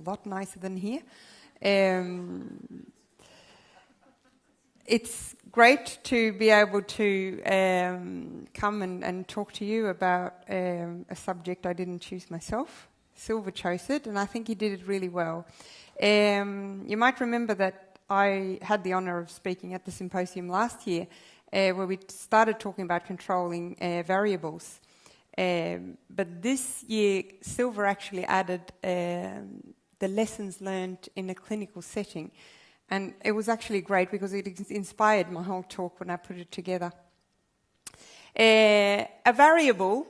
a lot nicer than here. It's great to be able to come and talk to you about a subject I didn't choose myself. Silver chose it, and I think he did it really well. You might remember that I had the honour of speaking at the symposium last year, where we started talking about controlling variables. But this year, Silver actually added the lessons learned in a clinical setting. And it was actually great because it inspired my whole talk when I put it together. A variable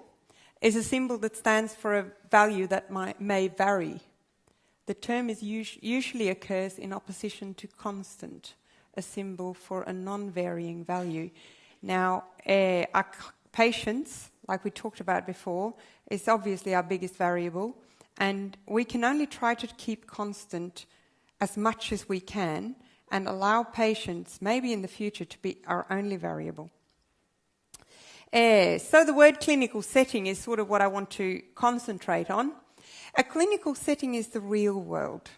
is a symbol that stands for a value that may vary. The term is usually occurs in opposition to constant, a symbol for a non-varying value. Now, our patients, like we talked about before, is obviously our biggest variable, and we can only try to keep constant as much as we can and allow patients, maybe in the future, to be our only variable. So the word clinical setting is sort of what I want to concentrate on. A clinical setting is the real world.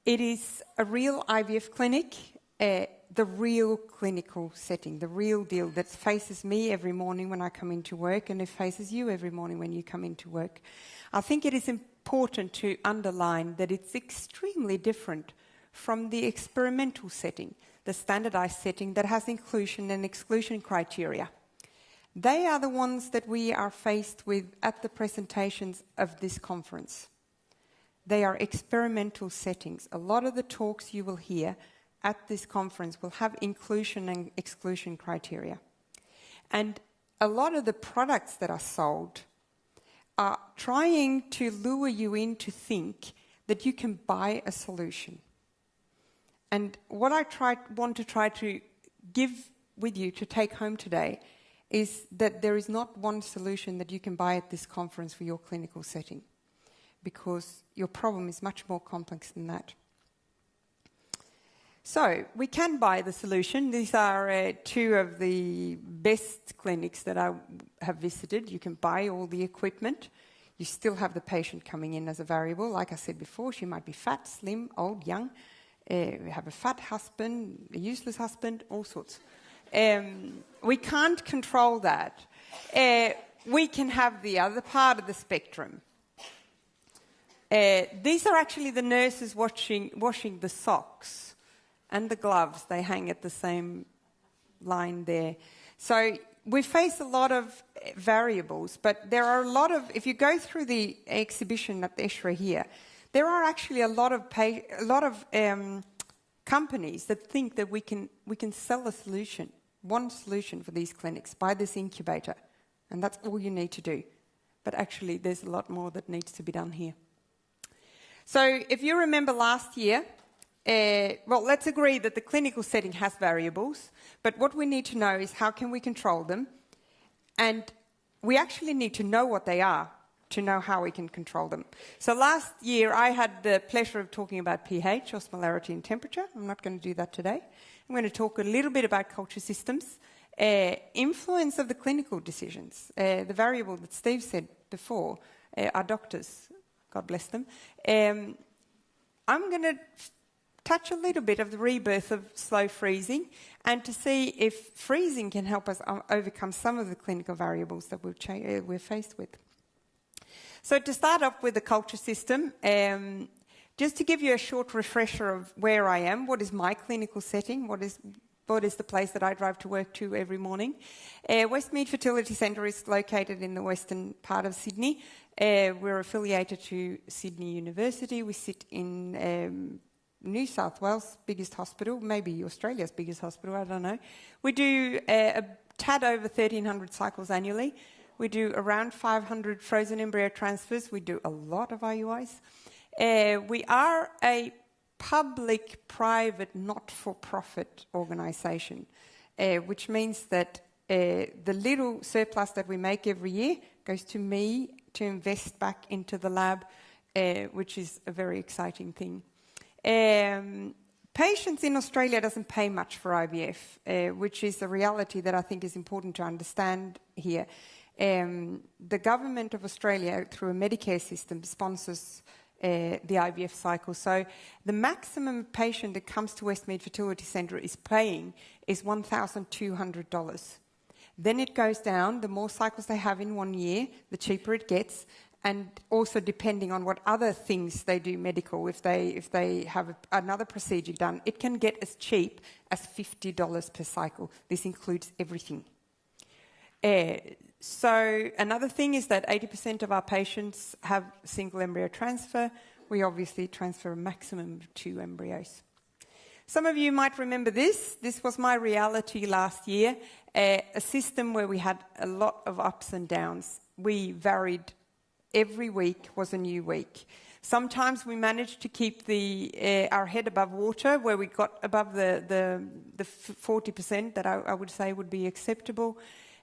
It is a real IVF clinic, the real clinical setting, the real deal that faces me every morning when I come into work, and it faces you every morning when you come into work. I think it is important to underline that it's extremely different from the experimental setting, the standardized setting that has inclusion and exclusion criteria. They are the ones that we are faced with at the presentations of this conference. They are experimental settings. A lot of the talks you will hear at this conference will have inclusion and exclusion criteria. And a lot of the products that are sold are trying to lure you in to think that you can buy a solution. And what I want to try to give with you to take home today is that there is not one solution that you can buy at this conference for your clinical setting, because your problem is much more complex than that. So, we can buy the solution. These are two of the best clinics that I have visited. You can buy all the equipment. You still have the patient coming in as a variable. Like I said before, she might be fat, slim, old, young. We have a fat husband, a useless husband, all sorts. We can't control that. We can have the other part of the spectrum. These are actually the nurses washing the socks and the gloves. They hang at the same line there. So we face a lot of variables, but there are a lot of, if you go through the exhibition at the ESHRA here, there are actually a lot of companies that think that we can sell a solution, one solution for these clinics, buy this incubator, and that's all you need to do. But actually, there's a lot more that needs to be done here. So if you remember last year, well, let's agree that the clinical setting has variables, but what we need to know is how can we control them, and we actually need to know what they are to know how we can control them. So last year I had the pleasure of talking about pH, osmolarity and temperature. I'm not going to do that today. I'm going to talk a little bit about culture systems, influence of the clinical decisions, the variable that Steve said before, our doctors, God bless them. I'm going to touch a little bit of the rebirth of slow freezing and to see if freezing can help us overcome some of the clinical variables that we're faced with. So to start off with the culture system, just to give you a short refresher of where I am, what is my clinical setting, what is the place that I drive to work to every morning. Westmead Fertility Centre is located in the western part of Sydney. We're affiliated to Sydney University. We sit in New South Wales' biggest hospital, maybe Australia's biggest hospital, I don't know. We do a tad over 1,300 cycles annually. We do around 500 frozen embryo transfers. We do a lot of IUIs. We are a public-private, not-for-profit organisation, which means that the little surplus that we make every year goes to me to invest back into the lab, which is a very exciting thing. Patients in Australia doesn't pay much for IVF, which is a reality that I think is important to understand here. The government of Australia, through a Medicare system, sponsors the IVF cycle. So the maximum patient that comes to Westmead Fertility Centre is paying is $1,200. Then it goes down. The more cycles they have in 1 year, the cheaper it gets. And also depending on what other things they do medical, if they have another procedure done, it can get as cheap as $50 per cycle. This includes everything. So another thing is that 80% of our patients have single embryo transfer. We obviously transfer a maximum of 2 embryos. Some of you might remember this. This was my reality last year, a system where we had a lot of ups and downs. We varied. Every week was a new week. Sometimes we managed to keep our head above water, where we got above the 40% that I would say would be acceptable.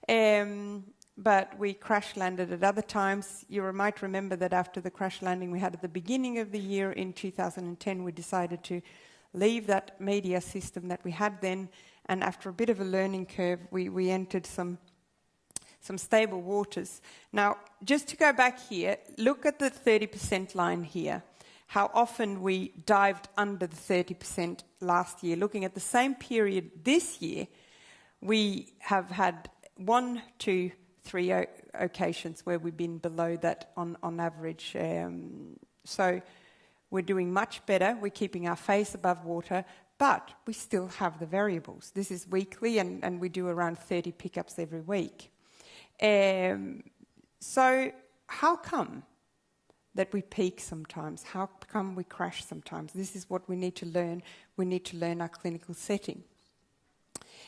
But we crash landed at other times. You might remember that after the crash landing we had at the beginning of the year in 2010, we decided to leave that media system that we had then, and after a bit of a learning curve, we entered some stable waters. Now, just to go back here, look at the 30% line here, how often we dived under the 30% last year. Looking at the same period this year, we have had 1, 2, 3 occasions where we've been below that on average. So we're doing much better. We're keeping our face above water, but we still have the variables. This is weekly, and we do around 30 pickups every week. So how come that we peak sometimes? How come we crash sometimes? This is what we need to learn. We need to learn our clinical setting.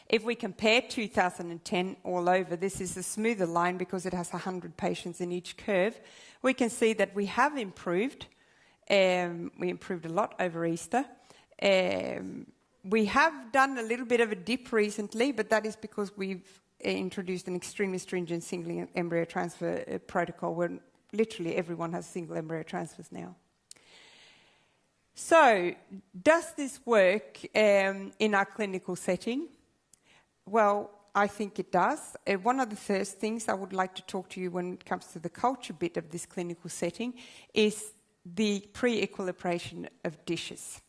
If we compare 2010 all over, this is a smoother line because it has 100 patients in each curve. We can see that we have improved. We improved a lot over Easter. We have done a little bit of a dip recently, but that is because we've introduced an extremely stringent single embryo transfer protocol where literally everyone has single embryo transfers now. So, does this work in our clinical setting? Well, I think it does. One of the first things I would like to talk to you when it comes to the culture bit of this clinical setting is the pre-equilibration of dishes.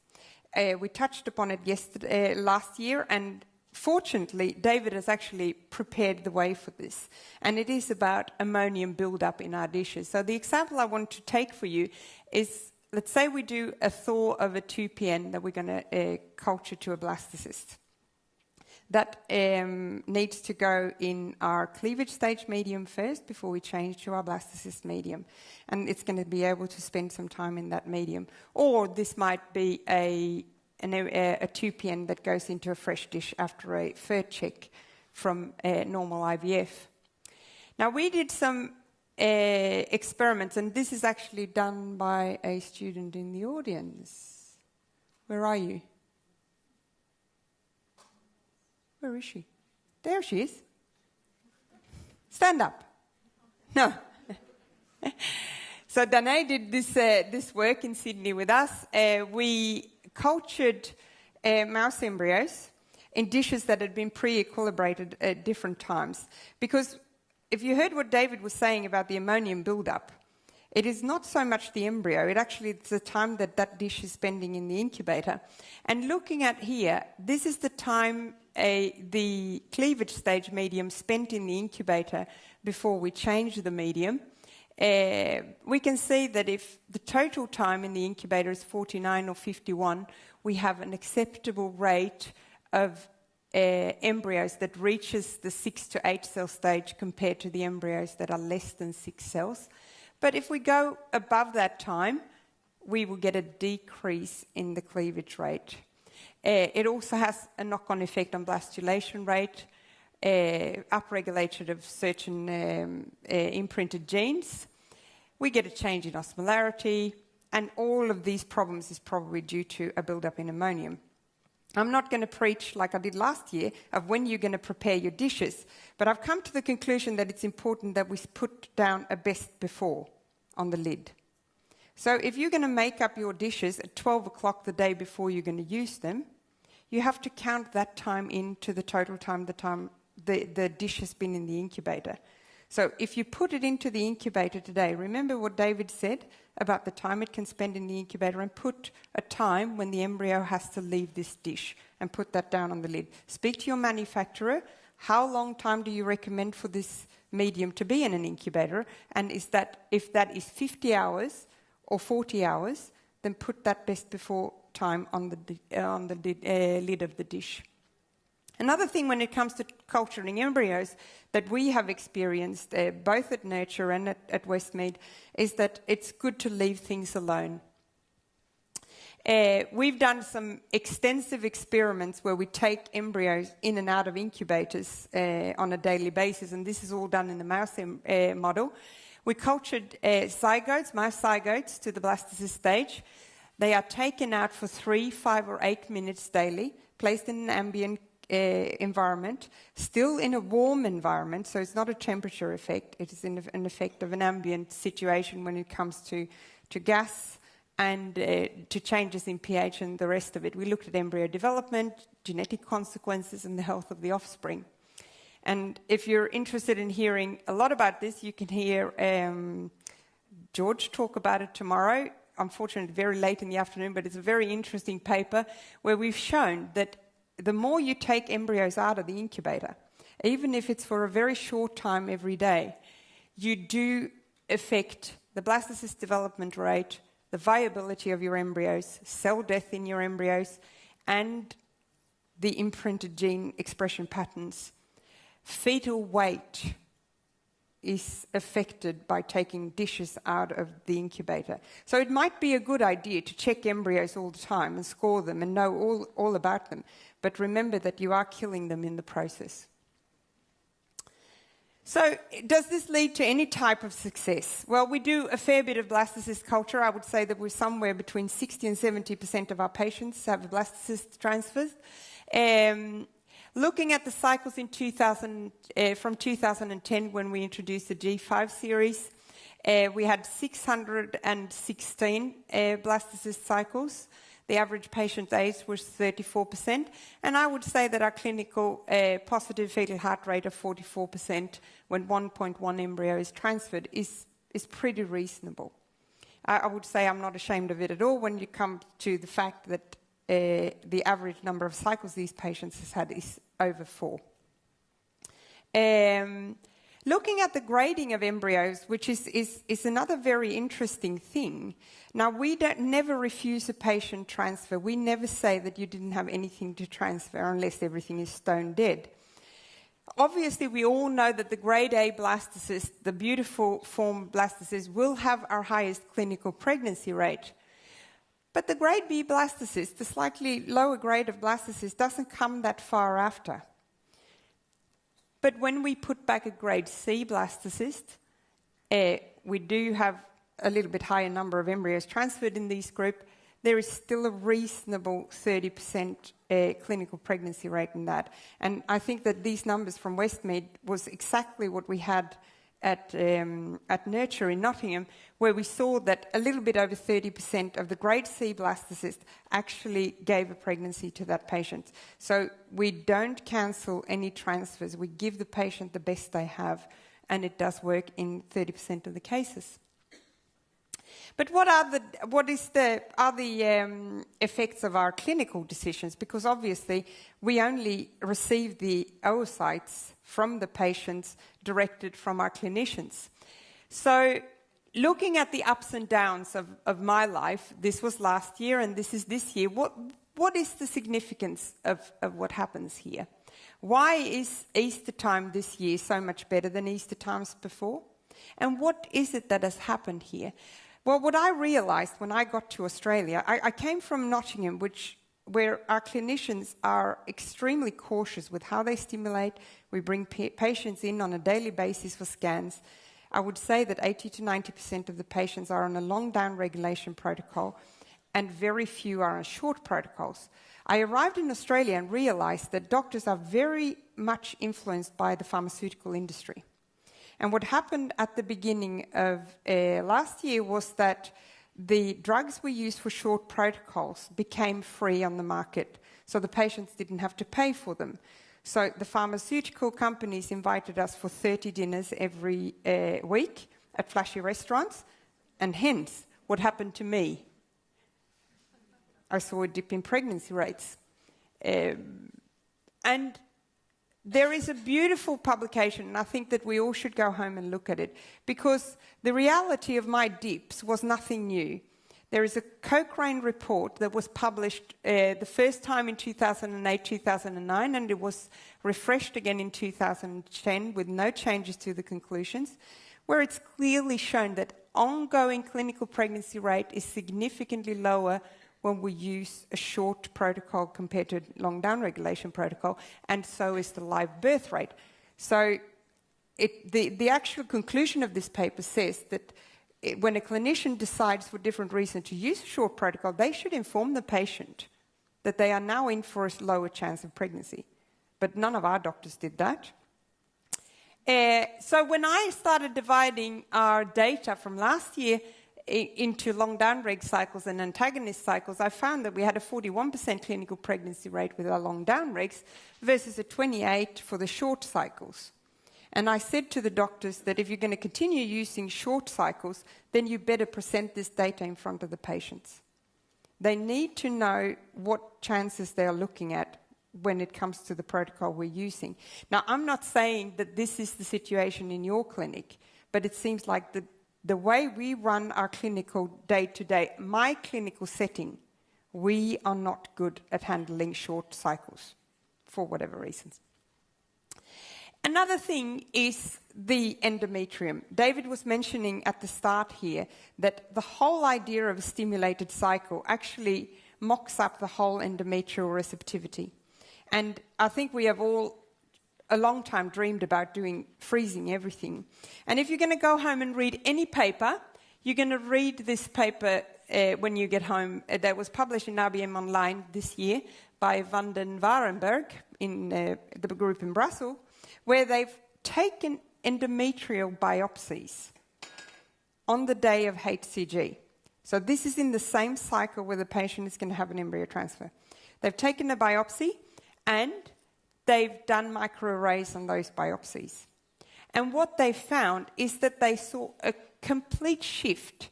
We touched upon it last year, and fortunately, David has actually prepared the way for this. And it is about ammonium buildup in our dishes. So the example I want to take for you is, let's say we do a thaw of a 2PN that we're going to culture to a blastocyst. That needs to go in our cleavage stage medium first before we change to our blastocyst medium. And it's going to be able to spend some time in that medium. Or this might be a 2PN that goes into a fresh dish after a third check from normal IVF. Now, we did some experiments, and this is actually done by a student in the audience. Where are you? Where is she? There she is. Stand up. No. So Danae did this work in Sydney with us. We cultured mouse embryos in dishes that had been pre-equilibrated at different times. Because if you heard what David was saying about the ammonium buildup, it is not so much the embryo, it's the time that dish is spending in the incubator. And looking at here, this is the time the cleavage stage medium spent in the incubator before we change the medium. We can see that if the total time in the incubator is 49 or 51, we have an acceptable rate of embryos that reaches the 6 to 8 cell stage compared to the embryos that are less than 6 cells. But if we go above that time, we will get a decrease in the cleavage rate. It also has a knock-on effect on blastulation rate, upregulation of certain imprinted genes. We get a change in osmolarity, and all of these problems is probably due to a build-up in ammonium. I'm not going to preach like I did last year of when you're going to prepare your dishes, but I've come to the conclusion that it's important that we put down a best before on the lid. So if you're going to make up your dishes at 12 o'clock the day before you're going to use them, you have to count that time into the total time the dish has been in the incubator. So if you put it into the incubator today, remember what David said about the time it can spend in the incubator, and put a time when the embryo has to leave this dish and put that down on the lid. Speak to your manufacturer. How long time do you recommend for this medium to be in an incubator? And if that is 50 hours or 40 hours, then put that best before time on the lid of the dish. Another thing when it comes to culturing embryos that we have experienced both at Nurture and at Westmead is that it's good to leave things alone. We've done some extensive experiments where we take embryos in and out of incubators on a daily basis, and this is all done in the mouse model. We cultured zygotes, mouse zygotes, to the blastocyst stage. They are taken out for 3, 5 or 8 minutes daily, placed in an ambient environment, still in a warm environment, so it's not a temperature effect, it is an effect of an ambient situation when it comes to gas and to changes in pH and the rest of it. We looked at embryo development, genetic consequences and the health of the offspring. And if you're interested in hearing a lot about this, you can hear George talk about it tomorrow. Unfortunately, very late in the afternoon, but it's a very interesting paper where we've shown that the more you take embryos out of the incubator, even if it's for a very short time every day, you do affect the blastocyst development rate, the viability of your embryos, cell death in your embryos, and the imprinted gene expression patterns. Fetal weight is affected by taking dishes out of the incubator. So it might be a good idea to check embryos all the time and score them and know all about them. But remember that you are killing them in the process. So does this lead to any type of success? Well, we do a fair bit of blastocyst culture. I would say that we're somewhere between 60 and 70% of our patients have blastocyst transfers. Looking at the cycles in from 2010 when we introduced the G5 series, we had 616 blastocyst cycles. The average patient age was 34%, and I would say that our clinical positive fetal heart rate of 44% when 1.1 embryo is transferred is pretty reasonable. I would say I'm not ashamed of it at all when you come to the fact that the average number of cycles these patients has had is over 4. Looking at the grading of embryos, which is another very interesting thing. Now, we never refuse a patient transfer. We never say that you didn't have anything to transfer unless everything is stone dead. Obviously, we all know that the grade A blastocyst, the beautiful form blastocyst, will have our highest clinical pregnancy rate. But the grade B blastocyst, the slightly lower grade of blastocyst, doesn't come that far after. But when we put back a grade C blastocyst, we do have a little bit higher number of embryos transferred in this group. There is still a reasonable 30% clinical pregnancy rate in that. And I think that these numbers from Westmead was exactly what we had at Nurture in Nottingham, where we saw that a little bit over 30% of the grade C blastocyst actually gave a pregnancy to that patient. So we don't cancel any transfers. We give the patient the best they have, and it does work in 30% of the cases. But what are the effects of our clinical decisions? Because obviously we only receive the oocytes from the patients directed from our clinicians. So looking at the ups and downs of my life, this was last year and this is this year, what is the significance of what happens here? Why is Easter time this year so much better than Easter times before? And what is it that has happened here? Well, what I realised when I got to Australia, I came from Nottingham, where our clinicians are extremely cautious with how they stimulate. We bring patients in on a daily basis for scans. I would say that 80 to 90% of the patients are on a long down regulation protocol, and very few are on short protocols. I arrived in Australia and realised that doctors are very much influenced by the pharmaceutical industry. And what happened at the beginning of last year was that the drugs we used for short protocols became free on the market, so the patients didn't have to pay for them. So the pharmaceutical companies invited us for 30 dinners every week at flashy restaurants, and hence, what happened to me? I saw a dip in pregnancy rates. And there is a beautiful publication, and I think that we all should go home and look at it, because the reality of my dips was nothing new. There is a Cochrane report that was published the first time in 2008, 2009, and it was refreshed again in 2010 with no changes to the conclusions, where it's clearly shown that ongoing clinical pregnancy rate is significantly lower when we use a short protocol compared to long downregulation protocol, and so is the live birth rate. So the actual conclusion of this paper says that when a clinician decides for different reasons to use a short protocol, they should inform the patient that they are now in for a lower chance of pregnancy. But none of our doctors did that. So when I started dividing our data from last year into long downreg cycles and antagonist cycles, I found that we had a 41% clinical pregnancy rate with our long downregs versus a 28% for the short cycles. And I said to the doctors that if you're going to continue using short cycles, then you better present this data in front of the patients. They need to know what chances they're looking at when it comes to the protocol we're using. Now, I'm not saying that this is the situation in your clinic, but it seems like the way we run our clinical day-to-day, my clinical setting, we are not good at handling short cycles for whatever reasons. Another thing is the endometrium. David was mentioning at the start here that the whole idea of a stimulated cycle actually mocks up the whole endometrial receptivity. And I think we have all a long time dreamed about freezing everything. And if you're going to go home and read any paper, you're going to read this paper when you get home that was published in RBM Online this year by Van den Warenberg in the group in Brussels, where they've taken endometrial biopsies on the day of HCG. So this is in the same cycle where the patient is going to have an embryo transfer. They've taken a biopsy and they've done microarrays on those biopsies. And what they found is that they saw a complete shift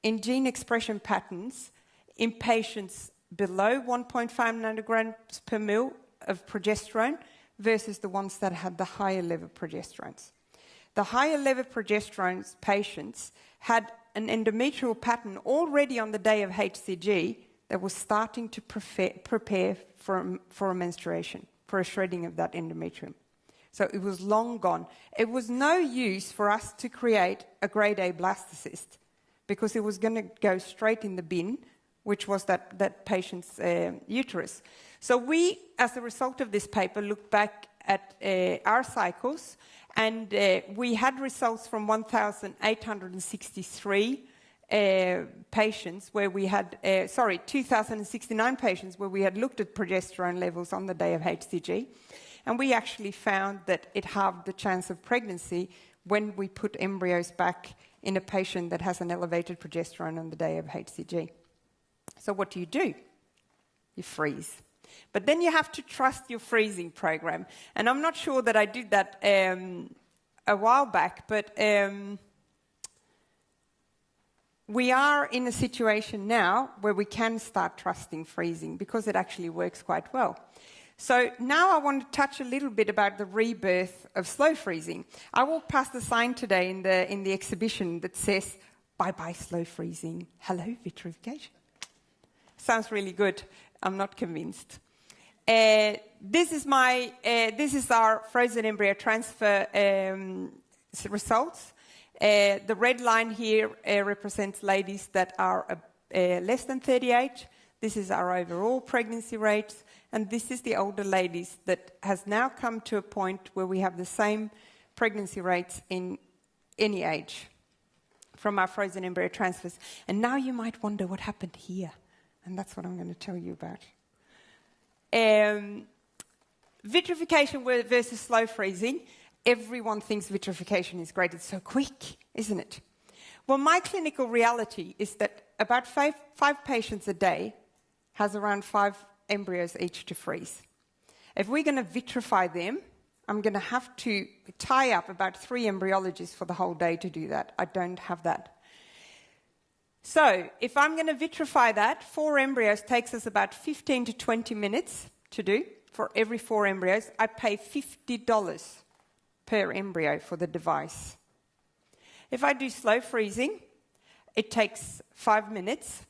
in gene expression patterns in patients below 1.5 nanograms per mil of progesterone versus the ones that had the higher level progesterones. The higher level progesterone patients had an endometrial pattern already on the day of HCG that was starting to prepare for a menstruation, for a shredding of that endometrium. So it was long gone. It was no use for us to create a grade A blastocyst because it was going to go straight in the bin, which was that patient's uterus. So we, as a result of this paper, looked back at our cycles, and we had results from 1,863 patients where we had, 2,069 patients where we had looked at progesterone levels on the day of HCG. And we actually found that it halved the chance of pregnancy when we put embryos back in a patient that has an elevated progesterone on the day of HCG. So what do? You freeze. But then you have to trust your freezing program. And I'm not sure that I did that a while back, but we are in a situation now where we can start trusting freezing because it actually works quite well. So now I want to touch a little bit about the rebirth of slow freezing. I walked past the sign today in the exhibition that says, "Bye-bye slow freezing, hello vitrification." Sounds really good. I'm not convinced. This is our frozen embryo transfer results. The red line here represents ladies that are less than 38. This is our overall pregnancy rates. And this is the older ladies that has now come to a point where we have the same pregnancy rates in any age from our frozen embryo transfers. And now you might wonder what happened here. And that's what I'm going to tell you about. Vitrification versus slow freezing. Everyone thinks vitrification is great. It's so quick, isn't it? Well, my clinical reality is that about five patients a day has around 5 embryos each to freeze. If we're going to vitrify them, I'm going to have to tie up about 3 embryologists for the whole day to do that. I don't have that. So if I'm going to vitrify that, 4 embryos takes us about 15 to 20 minutes to do. For every 4 embryos, I pay $50 per embryo for the device. If I do slow freezing, it takes 5 minutes.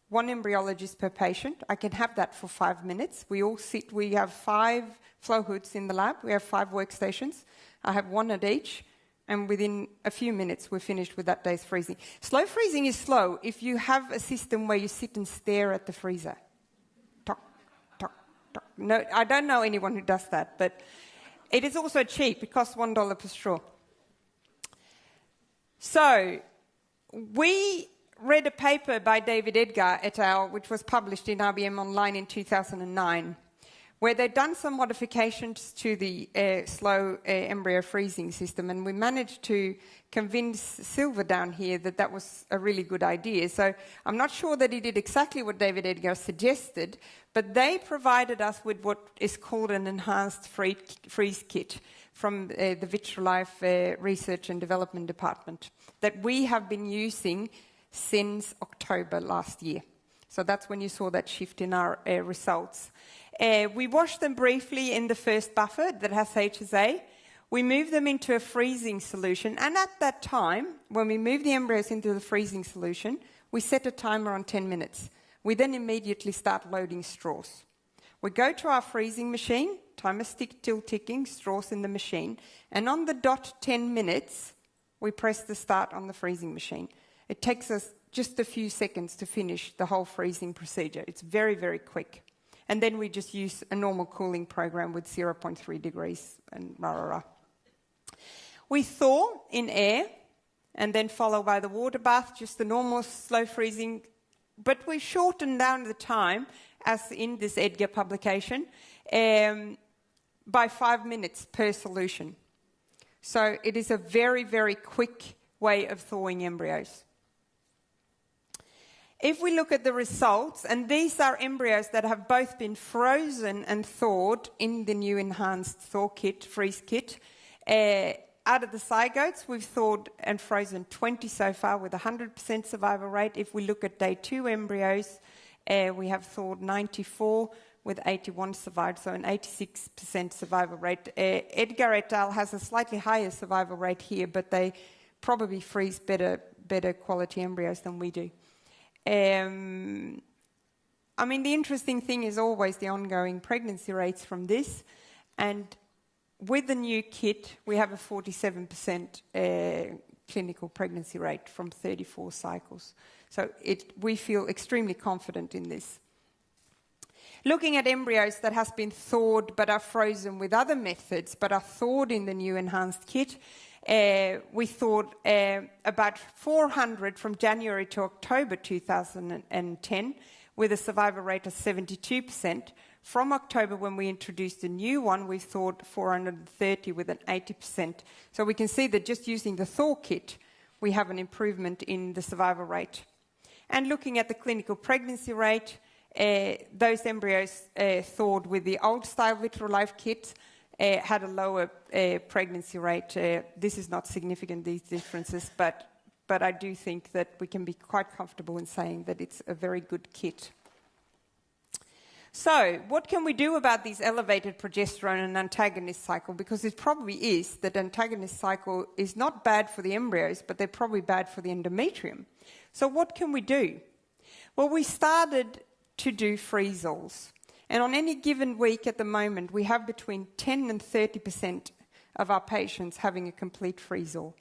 1 embryologist per patient. I can have that for 5 minutes. We all sit, we have 5 flow hoods in the lab. We have 5 workstations. I have 1 at each. And within a few minutes, we're finished with that day's freezing. Slow freezing is slow if you have a system where you sit and stare at the freezer. Tock, tock, tock. No, I don't know anyone who does that, but it is also cheap. It costs $1 per straw. So, we read a paper by David Edgar et al., which was published in IBM Online in 2009, where they'd done some modifications to the slow embryo freezing system, and we managed to convince Silver down here that that was a really good idea. So I'm not sure that he did exactly what David Edgar suggested, but they provided us with what is called an enhanced freeze kit from the Vitrolife Research and Development Department that we have been using since October last year. So that's when you saw that shift in our results. We washed them briefly in the first buffer that has HSA. We moved them into a freezing solution, and at that time, when we moved the embryos into the freezing solution, we set a timer on 10 minutes. We then immediately start loading straws. We go to our freezing machine, timer still ticking, straws in the machine, and on the dot 10 minutes, we press the start on the freezing machine. It takes us just a few seconds to finish the whole freezing procedure. It's very, very quick. And then we just use a normal cooling program with 0.3 degrees and rah. We thaw in air and then follow by the water bath, just the normal slow freezing. But we shorten down the time, as in this Edgar publication, by 5 minutes per solution. So it is a very, very quick way of thawing embryos. If we look at the results, and these are embryos that have both been frozen and thawed in the new enhanced thaw kit, freeze kit. Out of the zygotes, we've thawed and frozen 20 so far with 100% survival rate. If we look at day 2 embryos, we have thawed 94 with 81 survived, so an 86% survival rate. Edgar et al. Has a slightly higher survival rate here, but they probably freeze better quality embryos than we do. I mean, the interesting thing is always the ongoing pregnancy rates from this, and with the new kit, we have a 47% clinical pregnancy rate from 34 cycles. So we feel extremely confident in this. Looking at embryos that has been thawed but are frozen with other methods, but are thawed in the new enhanced kit, we thawed about 400 from January to October 2010 with a survival rate of 72%. From October, when we introduced a new one, we thawed 430 with an 80%. So we can see that just using the thaw kit, we have an improvement in the survival rate. And looking at the clinical pregnancy rate, those embryos thawed with the old-style Vitrolife kit had a lower pregnancy rate. This is not significant, these differences, but I do think that we can be quite comfortable in saying that it's a very good kit. So, what can we do about these elevated progesterone and antagonist cycle? Because it probably is that antagonist cycle is not bad for the embryos, but they're probably bad for the endometrium. So what can we do? Well, we started to do freeze-alls. And on any given week at the moment, we have between 10 and 30% of our patients having a complete freeze-all.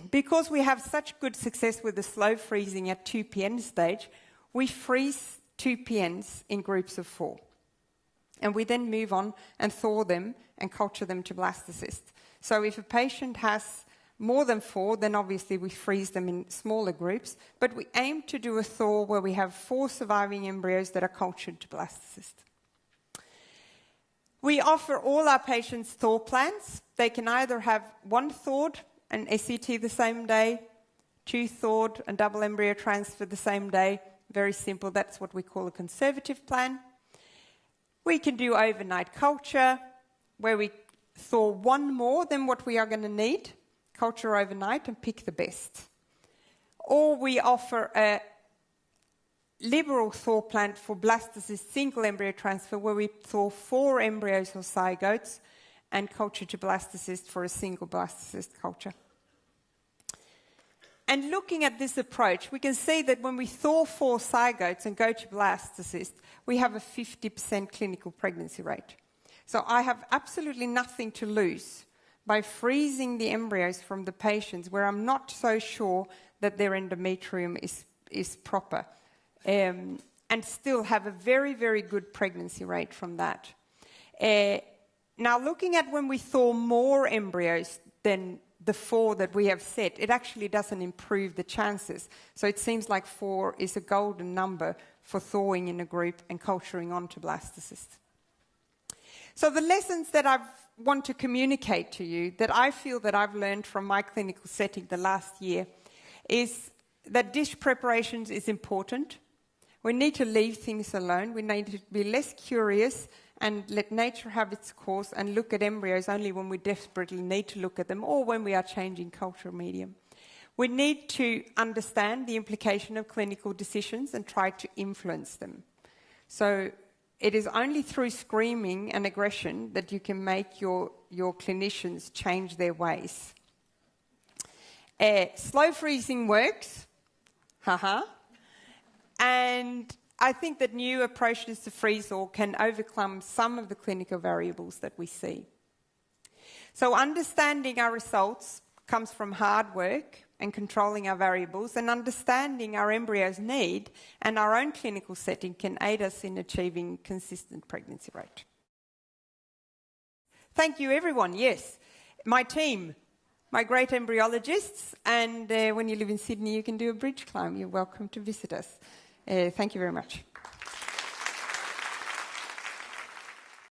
Because we have such good success with the slow freezing at 2 PN stage, we freeze 2 PNs in groups of 4. And we then move on and thaw them and culture them to blastocysts. So if a patient has more than 4, then obviously we freeze them in smaller groups. But we aim to do a thaw where we have 4 surviving embryos that are cultured to blastocysts. We offer all our patients thaw plans. They can either have 1 thawed and SCT the same day, 2 thawed and double embryo transfer the same day. Very simple. That's what we call a conservative plan. We can do overnight culture, where we thaw one more than what we are going to need, culture overnight, and pick the best. Or we offer a liberal thaw plant for blastocyst single embryo transfer, where we thaw 4 embryos or zygotes and culture to blastocyst for a single blastocyst culture. And looking at this approach, we can see that when we thaw 4 zygotes and go to blastocyst, we have a 50% clinical pregnancy rate. So I have absolutely nothing to lose by freezing the embryos from the patients where I'm not so sure that their endometrium is proper, and still have a very, very good pregnancy rate from that. Now, looking at when we thaw more embryos than the 4 that we have set, it actually doesn't improve the chances. So it seems like 4 is a golden number for thawing in a group and culturing onto blastocysts. So the lessons that I want to communicate to you, that I feel that I've learned from my clinical setting the last year, is that dish preparations is important. We need to leave things alone. We need to be less curious and let nature have its course and look at embryos only when we desperately need to look at them or when we are changing cultural medium. We need to understand the implication of clinical decisions and try to influence them. So it is only through screaming and aggression that you can make your clinicians change their ways. Slow freezing works. And I think that new approaches to freeze-thaw can overcome some of the clinical variables that we see. So understanding our results comes from hard work and controlling our variables, and understanding our embryo's need and our own clinical setting can aid us in achieving consistent pregnancy rate. Thank you, everyone. Yes, my team, my great embryologists, and when you live in Sydney, you can do a bridge climb. You're welcome to visit us. Thank you very much.